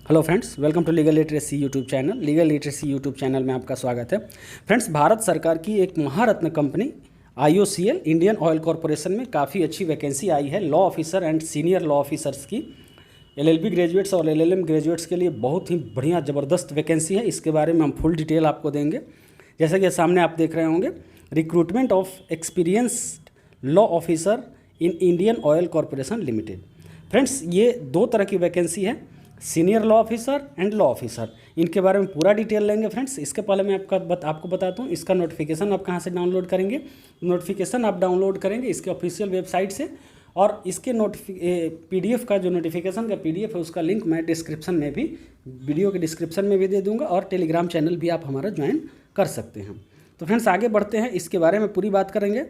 Hello friends, welcome to legal literacy YouTube channel. Legal literacy YouTube channel में आपका स्वागत है। फ्रेंड्स, भारत सरकार की एक Maharatna company IOCL Indian oil corporation में काफ़ी अच्छी वैकेंसी आई है law officer and senior law officers की। LLB ग्रेजुएट्स और LLM ग्रेजुएट्स के लिए बहुत ही बढ़िया ज़बरदस्त वैकेंसी है। इसके बारे में हम फुल डिटेल आपको देंगे। जैसा कि सामने आप देख रहे होंगे, recruitment of experienced law officer in Indian oil corporation limited. Friends, ये दो तरह की वैकेंसी है, senior law officer and law officer. इनके बारे में पूरा डिटेल लेंगे फ्रेंड्स। इसके पहले मैं आपको बताता हूँ इसका नोटिफिकेशन आप कहाँ से डाउनलोड करेंगे। नोटिफिकेशन आप डाउनलोड करेंगे इसके ऑफिशियल वेबसाइट से, और इसके PDF का जो नोटिफिकेशन का PDF है उसका लिंक मैं डिस्क्रिप्शन में भी, वीडियो के डिस्क्रिप्शन में भी दे दूँगा, और टेलीग्राम चैनल भी आप हमारा ज्वाइन कर सकते हैं। तो फ्रेंड्स, आगे बढ़ते हैं, इसके बारे में पूरी बात करेंगे।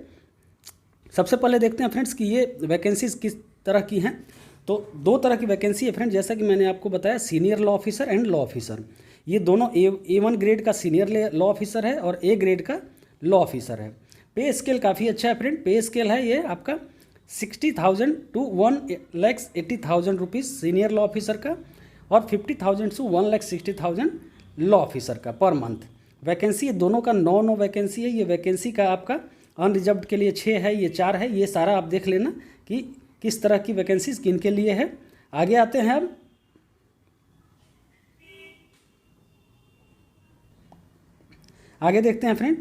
सबसे पहले देखते हैं फ्रेंड्स कि ये वैकेंसीज किस तरह की हैं। तो दो तरह की वैकेंसी है फ्रेंड, जैसा कि मैंने आपको बताया, senior law officer and law officer. ये दोनों A1 ग्रेड का सीनियर लॉ ऑफिसर है और A ग्रेड का लॉ ऑफिसर है। पे स्केल काफ़ी अच्छा है फ्रेंड। पे स्केल है ये आपका 60,000 to 1,80,000 rupees senior law officer का, और 50,000 to 1,60,000 लॉ ऑफिसर का पर मंथ। वैकेंसी ये दोनों का 9 वैकेंसी है। ये वैकेंसी का आपका अनरिजर्व्ड के लिए 6 है, ये 4 है। ये सारा आप देख लेना कि किस तरह की वैकेंसीज किन के लिए है। आगे आते हैं अब, आगे देखते हैं फ्रेंड,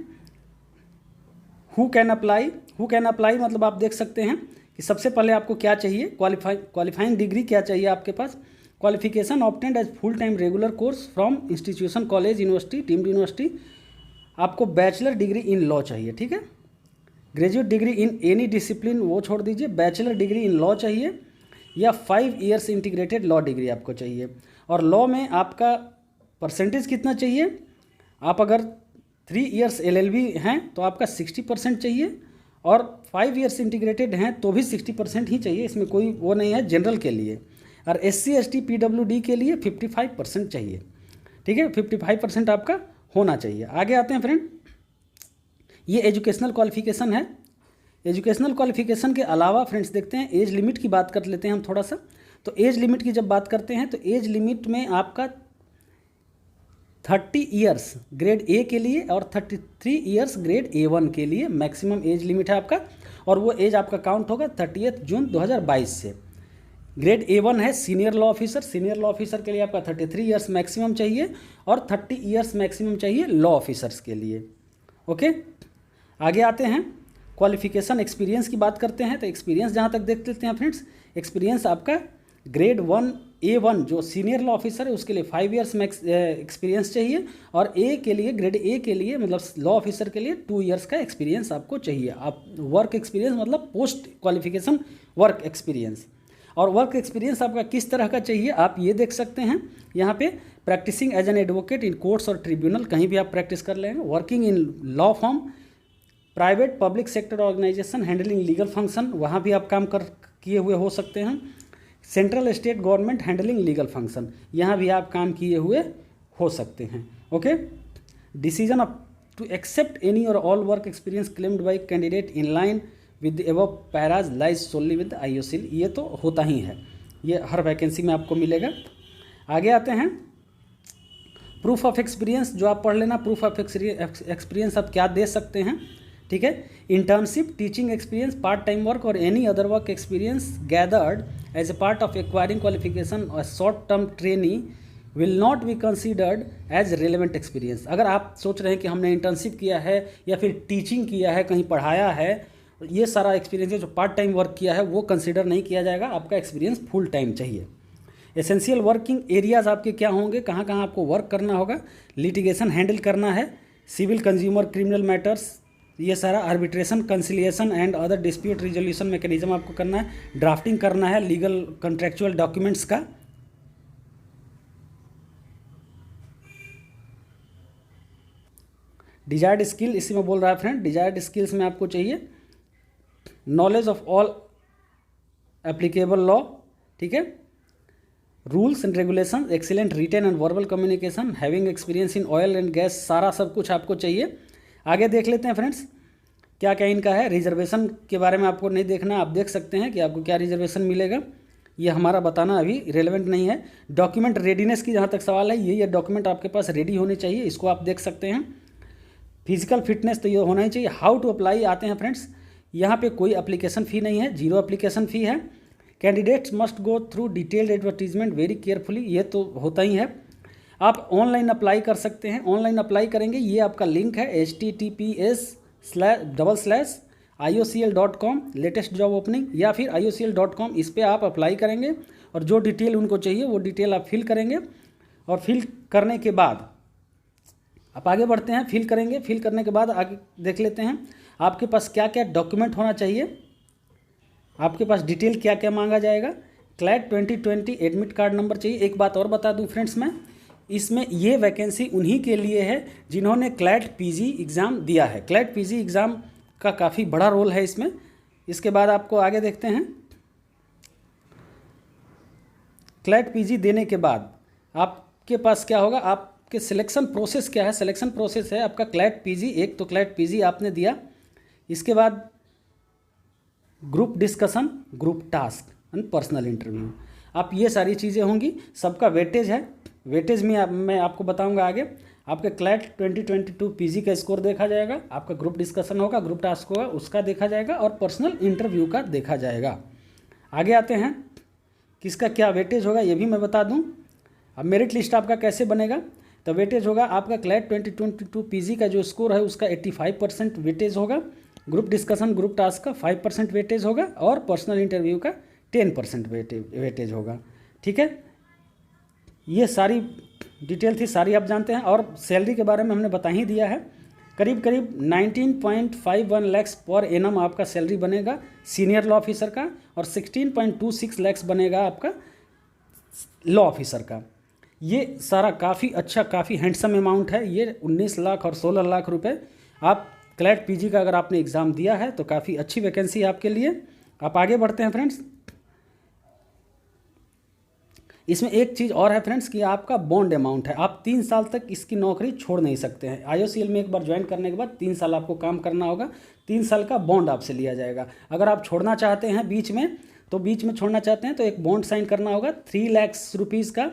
हु कैन अप्लाई मतलब आप देख सकते हैं कि सबसे पहले आपको क्या चाहिए, क्वालिफाइंग डिग्री क्या चाहिए आपके पास। Qualification obtained as full time regular course from institution, college, university, deemed university. आपको बैचलर डिग्री इन लॉ चाहिए, ठीक है। Graduate degree in any discipline वो छोड़ दीजिए। बैचलर डिग्री इन लॉ चाहिए, या 5 इयर्स इंटीग्रेटेड लॉ डिग्री आपको चाहिए। और लॉ में आपका परसेंटेज कितना चाहिए, आप अगर 3 इयर्स LLB हैं तो आपका 60% चाहिए, और 5 इयर्स इंटीग्रेटेड हैं तो भी 60% ही चाहिए। इसमें कोई वो नहीं है जनरल के लिए। और SC ST PWD के लिए 55% चाहिए, ठीक है। 55% आपका होना चाहिए। आगे आते हैं फ्रेंड, ये एजुकेशनल क्वालिफिकेशन है। एजुकेशनल क्वालिफिकेशन के अलावा फ्रेंड्स देखते हैं एज लिमिट की बात कर लेते हैं हम थोड़ा सा। तो एज लिमिट की जब बात करते हैं तो एज लिमिट में आपका 30 इयर्स ग्रेड A के लिए और 33 इयर्स ग्रेड A1 के लिए मैक्सिमम एज लिमिट है आपका, और वो एज आपका काउंट होगा 30 जून 2022 से। ग्रेड A1 है senior law officer. Senior law officer के लिए आपका 33 इयर्स मैक्सिमम चाहिए, और 30 इयर्स मैक्सिमम चाहिए लॉ ऑफिसर्स के लिए, ओके। आगे आते हैं, क्वालिफिकेशन एक्सपीरियंस की बात करते हैं। तो एक्सपीरियंस जहाँ तक देख लेते हैं फ्रेंड्स, एक्सपीरियंस आपका ग्रेड 1 A1 जो सीनियर लॉ ऑफिसर है उसके लिए 5 इयर्स मैक्स एक्सपीरियंस चाहिए, और A के लिए, ग्रेड A के लिए मतलब लॉ ऑफिसर के लिए 2 इयर्स का एक्सपीरियंस आपको चाहिए। आप वर्क एक्सपीरियंस मतलब पोस्ट क्वालिफिकेशन वर्क एक्सपीरियंस। और वर्क एक्सपीरियंस आपका किस तरह का चाहिए आप ये देख सकते हैं यहाँ पे। Practising as an advocate in courts और ट्रिब्यूनल, कहीं भी आप प्रैक्टिस कर लेंगे। Working in law form, private public sector organisation handling legal function, वहाँ भी आप काम किए हुए हो सकते हैं। Central state government handling legal function, यहाँ भी आप काम किए हुए हो सकते हैं, okay. Decision of to accept any और all work experience claimed by candidate in line with the above paras lies solely with IOCL। ये तो होता ही है, ये हर वैकेंसी में आपको मिलेगा। आगे आते हैं, प्रूफ ऑफ एक्सपीरियंस जो आप पढ़ लेना। प्रूफ ऑफ एक्सपीरियंस आप क्या दे सकते हैं, ठीक है। Internship, teaching experience, part time work और any other work experience gathered as a part of acquiring qualification और short term training will not be considered as relevant experience. अगर आप सोच रहे हैं कि हमने इंटर्नशिप किया है या फिर टीचिंग किया है, कहीं पढ़ाया है, ये सारा एक्सपीरियंस है, जो पार्ट टाइम वर्क किया है वो कंसीडर नहीं किया जाएगा। आपका एक्सपीरियंस फुल टाइम चाहिए। एसेंशियल वर्किंग एरियाज़ आपके क्या होंगे, कहाँ कहाँ आपको वर्क करना होगा। लिटिगेशन हैंडल करना है, सिविल, कंज्यूमर, क्रिमिनल मैटर्स, ये सारा arbitration, conciliation and other dispute resolution mechanism आपको करना है। ड्राफ्टिंग करना है लीगल कॉन्ट्रेक्चुअल डॉक्यूमेंट्स का। डिजायर्ड स्किल इसी में बोल रहा है फ्रेंड। डिजायर्ड स्किल्स में आपको चाहिए knowledge of all applicable law, ठीक है, rules and regulation, excellent written and verbal communication, having experience in oil and gas, सारा सब कुछ आपको चाहिए। आगे देख लेते हैं फ्रेंड्स क्या क्या इनका है। रिजर्वेशन के बारे में आपको नहीं देखना, आप देख सकते हैं कि आपको क्या रिजर्वेशन मिलेगा। ये हमारा बताना अभी रेलेवेंट नहीं है। डॉक्यूमेंट रेडीनेस की जहाँ तक सवाल है, ये डॉक्यूमेंट आपके पास रेडी होने चाहिए, इसको आप देख सकते हैं। फिजिकल फिटनेस तो ये होना ही चाहिए। हाउ टू अप्लाई आते हैं फ्रेंड्स, यहाँ पे कोई एप्लीकेशन फ़ी नहीं है, 0 एप्लीकेशन फ़ी है। Candidates must go through detailed advertisement very carefully, ये तो होता ही है। आप ऑनलाइन अप्लाई कर सकते हैं, ऑनलाइन अप्लाई करेंगे, ये आपका लिंक है https://iocl.com लेटेस्ट जॉब ओपनिंग, या फिर iocl.com, इस पर आप अप्लाई करेंगे और जो डिटेल उनको चाहिए वो डिटेल आप फिल करेंगे। और फिल करने के बाद आप आगे बढ़ते हैं, फिल करेंगे, फिल करने के बाद आगे देख लेते हैं आपके पास क्या क्या डॉक्यूमेंट होना चाहिए, आपके पास डिटेल क्या क्या मांगा जाएगा। क्लैट 2020 एडमिट कार्ड नंबर चाहिए। एक बात और बता दूं फ्रेंड्स, मैं इसमें ये वैकेंसी उन्हीं के लिए है जिन्होंने क्लैट पीजी एग्ज़ाम दिया है। क्लैट पीजी एग्ज़ाम का काफ़ी बड़ा रोल है इसमें। इसके बाद आपको आगे देखते हैं, क्लैट पीजी देने के बाद आपके पास क्या होगा, आपके सिलेक्शन प्रोसेस क्या है। सिलेक्शन प्रोसेस है आपका क्लैट पीजी, एक तो क्लैट पीजी आपने दिया, इसके बाद group discussion, group task and personal interview, आप ये सारी चीज़ें होंगी। सबका वेटेज है, वेटेज में मैं आपको बताऊंगा आगे। आपके क्लैट 2022 पीजी का स्कोर देखा जाएगा, आपका ग्रुप डिस्कशन होगा, ग्रुप टास्क होगा, उसका देखा जाएगा, और पर्सनल इंटरव्यू का देखा जाएगा। आगे आते हैं, किसका क्या वेटेज होगा ये भी मैं बता दूं। अब मेरिट लिस्ट आपका कैसे बनेगा, तो वेटेज होगा आपका क्लैट 2022 पीजी का जो स्कोर है उसका 85% वेटेज होगा, ग्रुप डिस्कशन ग्रुप टास्क का 5% वेटेज होगा, और पर्सनल इंटरव्यू का 10% वेटेज होगा। ठीक है, ये सारी डिटेल थी, सारी आप जानते हैं। और सैलरी के बारे में हमने बता ही दिया है, करीब करीब 19.51 लाख पर एनम आपका सैलरी बनेगा सीनियर लॉ ऑफिसर का, और 16.26 लाख बनेगा आपका लॉ ऑफिसर का। ये सारा काफ़ी अच्छा, काफ़ी हैंडसम अमाउंट है। ये 19 लाख और 16 लाख रुपए आप क्लैट पीजी का अगर आपने एग्ज़ाम दिया है तो काफ़ी अच्छी वैकेंसी है आपके लिए। आप आगे बढ़ते हैं फ्रेंड्स। इसमें एक चीज़ और है फ्रेंड्स कि आपका बॉन्ड अमाउंट है, आप 3 साल तक इसकी नौकरी छोड़ नहीं सकते हैं। IOCL में एक बार ज्वाइन करने के बाद 3 साल आपको काम करना होगा, 3 साल का बॉन्ड आपसे लिया जाएगा। अगर आप छोड़ना चाहते हैं बीच में, तो बीच में छोड़ना चाहते हैं तो एक बॉन्ड साइन करना होगा 3 लाख रुपीज़ का।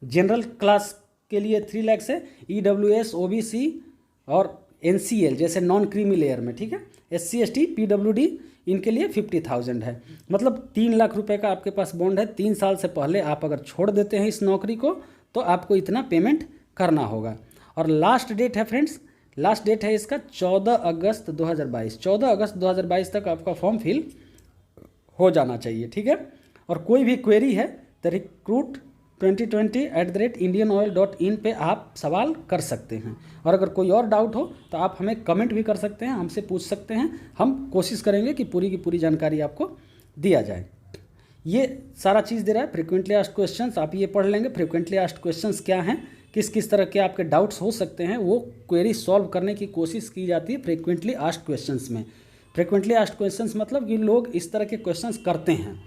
जनरल क्लास के लिए 3 लाख है, EWS OBC और NCL जैसे नॉन क्रीमी लेयर में, ठीक है, SC ST PWD इनके लिए 50,000 है। मतलब 3 लाख रुपए का आपके पास बॉन्ड है। 3 साल से पहले आप अगर छोड़ देते हैं इस नौकरी को तो आपको इतना पेमेंट करना होगा। और लास्ट डेट है फ्रेंड्स, लास्ट डेट है इसका 14 अगस्त 2022। 14 अगस्त 2022 तक आपका फॉर्म फिल हो जाना चाहिए। ठीक है, और कोई भी क्वेरी है तो recruit2020@indianoil.in पे आप सवाल कर सकते हैं। और अगर कोई और डाउट हो तो आप हमें कमेंट भी कर सकते हैं, हमसे पूछ सकते हैं। हम कोशिश करेंगे कि पूरी की पूरी जानकारी आपको दिया जाए। ये सारा चीज़ दे रहा है फ्रीक्वेंटली आस्क्ड क्वेश्चंस, आप ये पढ़ लेंगे। फ्रीक्वेंटली आस्क्ड क्वेश्चंस क्या हैं, किस किस तरह के आपके डाउट्स हो सकते हैं, वो क्वेरी सॉल्व करने की कोशिश की जाती है फ्रीक्वेंटली आस्क्ड क्वेश्चंस में। फ्रीक्वेंटली आस्क्ड क्वेश्चंस मतलब कि लोग इस तरह के क्वेश्चंस करते हैं,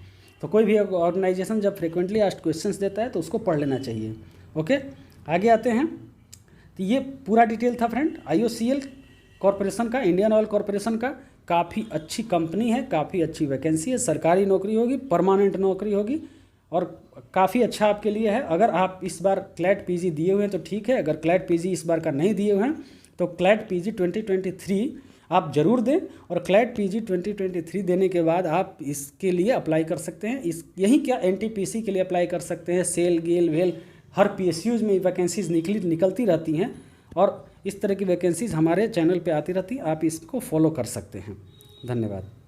तो कोई भी ऑर्गेनाइजेशन जब फ्रीक्वेंटली आस्क्ड क्वेश्चंस देता है तो उसको पढ़ लेना चाहिए। ओके, आगे आते हैं। तो ये पूरा डिटेल था फ्रेंड IOCL कॉरपोरेशन का, इंडियन ऑयल कॉरपोरेशन का। काफ़ी अच्छी कंपनी है, काफ़ी अच्छी वैकेंसी है, सरकारी नौकरी होगी, परमानेंट नौकरी होगी, और काफ़ी अच्छा आपके लिए है। अगर आप इस बार क्लैट पीजी दिए हुए हैं तो ठीक है, अगर क्लैट पीजी इस बार का नहीं दिए हुए हैं तो क्लैट पीजी 2023 आप ज़रूर दें। और क्लैट पीजी 2023 देने के बाद आप इसके लिए अप्लाई कर सकते हैं। यही क्या NTPC के लिए अप्लाई कर सकते हैं, सेल गेल वेल हर PSUs में वैकेंसीज़ निकलती रहती हैं, और इस तरह की वैकेंसीज़ हमारे चैनल पे आती रहती हैं, आप इसको फॉलो कर सकते हैं। धन्यवाद।